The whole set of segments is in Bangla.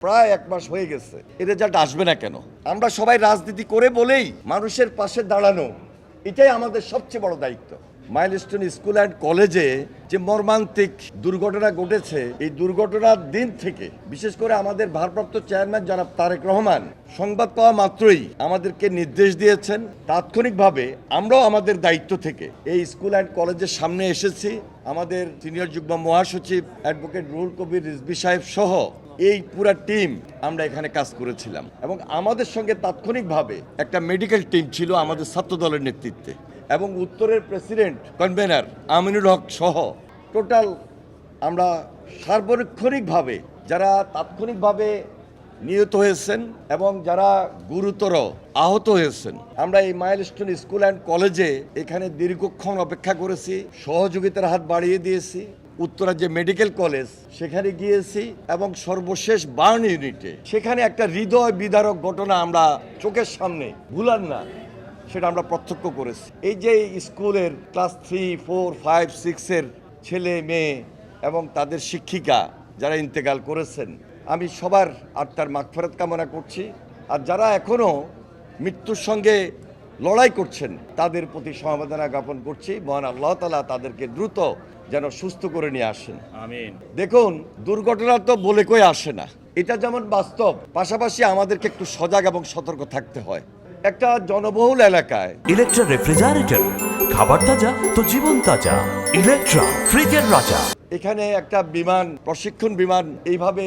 প্রায় এক মাস হয়ে গেছে, এই রেজাল্ট আসবে না কেন? আমরা সবাই রাজনীতি করে বলেই মানুষের পাশে দাঁড়ানো, এটাই আমাদের সবচেয়ে বড় দায়িত্ব। মাইলস্টোন স্কুল অ্যান্ড কলেজে যে মর্মান্তিক দুর্ঘটনা ঘটেছে, এই দুর্ঘটনার দিন থেকে বিশেষ করে আমাদের ভারপ্রাপ্ত চেয়ারম্যান জনাব তারেক রহমান সংবাদ পাওয়া মাত্রই আমাদেরকে নির্দেশ দিয়েছেন। তাৎক্ষণিকভাবে আমরাও আমাদের দায়িত্ব থেকে এই স্কুল অ্যান্ড কলেজের সামনে এসেছি। আমাদের সিনিয়র যুগ্ম মহাসচিব অ্যাডভোকেট রুহুল কবির রিজভী সাহেব সহ এই পুরা টিম আমরা এখানে কাজ করেছিলাম এবং আমাদের সঙ্গে তাৎক্ষণিকভাবে একটা মেডিকেল টিম ছিল আমাদের ছাত্র দলের নেতৃত্বে এবং উত্তরের প্রেসিডেন্ট কনভেনার আমিনুল হক সহ টোটাল আমরা সার্বক্ষণিকভাবে যারা তাৎক্ষণিকভাবে নিহত হয়েছেন এবং যারা গুরুতর আহত হয়েছেন, আমরা এই মাইলস্টোন স্কুল অ্যান্ড কলেজে এখানে দীর্ঘক্ষণ অপেক্ষা করেছি, সহযোগিতার হাত বাড়িয়ে দিয়েছি। উত্তরা যে মেডিকেল কলেজ সেখানে গিয়েছি এবং সর্বশেষ বার্ন ইউনিটে সেখানে একটা হৃদয় বিদারক ঘটনা আমরা চোখের সামনে ভুলার না, সেটা আমরা প্রত্যক্ষ করেছি। এই যে স্কুলের ক্লাস 3, 4, 5, 6-এর ছেলে মেয়ে এবং তাদের শিক্ষিকা যারা ইন্তেকাল করেছেন, আমি সবার আত্মার মাগফিরাত কামনা করছি। আর যারা এখনও মৃত্যুর সঙ্গে লড়াই করছেন তাদের প্রতি সমবেদনা জ্ঞাপন করছি। মহান আল্লাহ তাআলা তাদেরকে দ্রুত যেন সুস্থ করে নিয়ে আসেন, আমিন। দেখুন, দুর্ঘটনা তো বলে কই আসে না, এটা যেমন বাস্তব, পাশাপাশি আমাদেরকে একটু সজাগ এবং সতর্ক থাকতে হয়। একটা জনবহুল এলাকায় ইলেকট্রা রেফ্রিজারেটর, খাবার তাজা তো জীবন তাজা। ইলেকট্রা, ফ্রিজের রাজা। এখানে একটা বিমান, প্রশিক্ষণ বিমান এইভাবে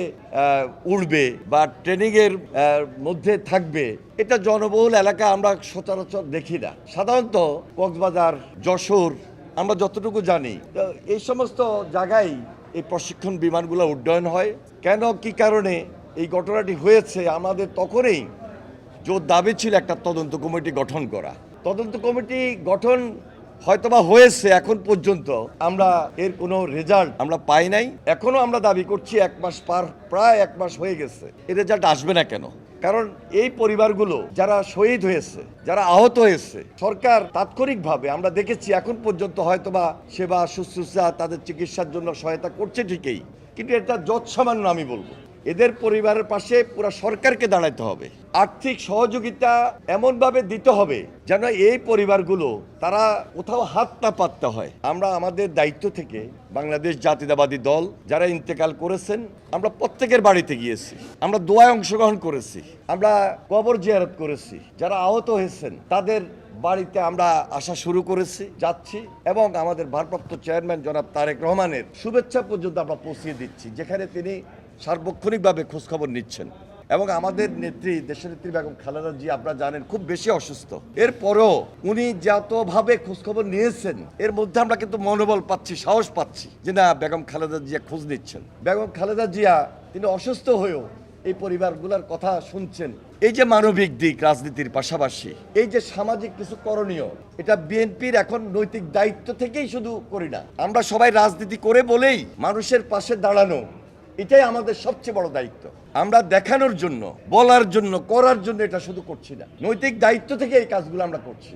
উড়বে বা ট্রেনিংয়ের মধ্যে থাকবে, এটা জনবহুল এলাকা আমরা সচরাচর দেখি না। সাধারণত কক্সবাজার, যশোর আমরা যতটুকু জানি, এই সমস্ত জায়গায় এই প্রশিক্ষণ বিমানগুলো উড্ডয়ন হয়। কেন, কি কারণে এই ঘটনাটি হয়েছে, আমাদের তখনই জোর দাবি ছিল একটা তদন্ত কমিটি গঠন করা। তদন্ত কমিটি গঠন হয়তোবা হয়েছে, এখন পর্যন্ত আমরা এর কোনো রেজাল্ট আমরা পাই নাই। এখনো আমরা দাবি করছি প্রায় এক মাস হয়ে গেছে, এই রেজাল্ট আসবে না কেন? কারণ এই পরিবারগুলো যারা শহীদ হয়েছে, যারা আহত হয়েছে, সরকার তাৎক্ষণিকভাবে আমরা দেখেছি এখন পর্যন্ত হয়তোবা সেবা শুশ্রূষা তাদের চিকিৎসার জন্য সহায়তা করছে ঠিকই, কিন্তু এটা যৎসামান্য আমি বলবো। এদের পরিবারের পাশে পুরো সরকারকে দাঁড়াতে হবে, আর্থিক সহযোগিতা এমনভাবে দিতে হবে যেন এই পরিবারগুলো তারা কোথাও হাত না পাততে হয়। আমরা আমাদের দায়িত্ব থেকে বাংলাদেশ জাতীয়তাবাদী দল যারা ইন্তেকাল করেছেন, আমরা প্রত্যেকের বাড়িতে গিয়েছি, আমরা দোয়ায় অংশগ্রহণ করেছি, আমরা কবর জিয়ারত করেছি, যারা আহত হয়েছেন তাদের বাড়িতে আমরা আসা শুরু করেছি, যাচ্ছি এবং আমাদের ভারপ্রাপ্ত চেয়ারম্যান জনাব তারেক রহমানের শুভেচ্ছা পর্যন্ত আমরা পৌঁছিয়ে দিচ্ছি, যেখানে তিনি সার্বক্ষণিকভাবে খোঁজখবর নিচ্ছেন। এবং আমাদের নেত্রী, দেশনেত্রী বেগম খালেদা জিয়া আপনারা জানেন খুব বেশি অসুস্থ, এরপরও উনি যতভাবে খোঁজখবর নিয়েছেন, এর মধ্যে আমরা কিন্তু মনোবল পাচ্ছি, সাহস পাচ্ছি যে না, বেগম খালেদা জিয়া খোঁজ নিচ্ছেন। বেগম খালেদা জিয়া তিনি অসুস্থ হয়েও এই পরিবারগুলোর কথা শুনছেন। এই যে মানবিক দিক রাজনীতির পাশাপাশি এই যে সামাজিক কিছু করণীয়, এটা বিএনপির এখন নৈতিক দায়িত্ব থেকেই শুধু করি না, আমরা সবাই রাজনীতি করে বলেই মানুষের পাশে দাঁড়ানো, এটাই আমাদের সবচেয়ে বড় দায়িত্ব। আমরা দেখানোর জন্য, বলার জন্য, করার জন্য এটা শুধু করছি না, নৈতিক দায়িত্ব থেকে এই কাজগুলো আমরা করছি।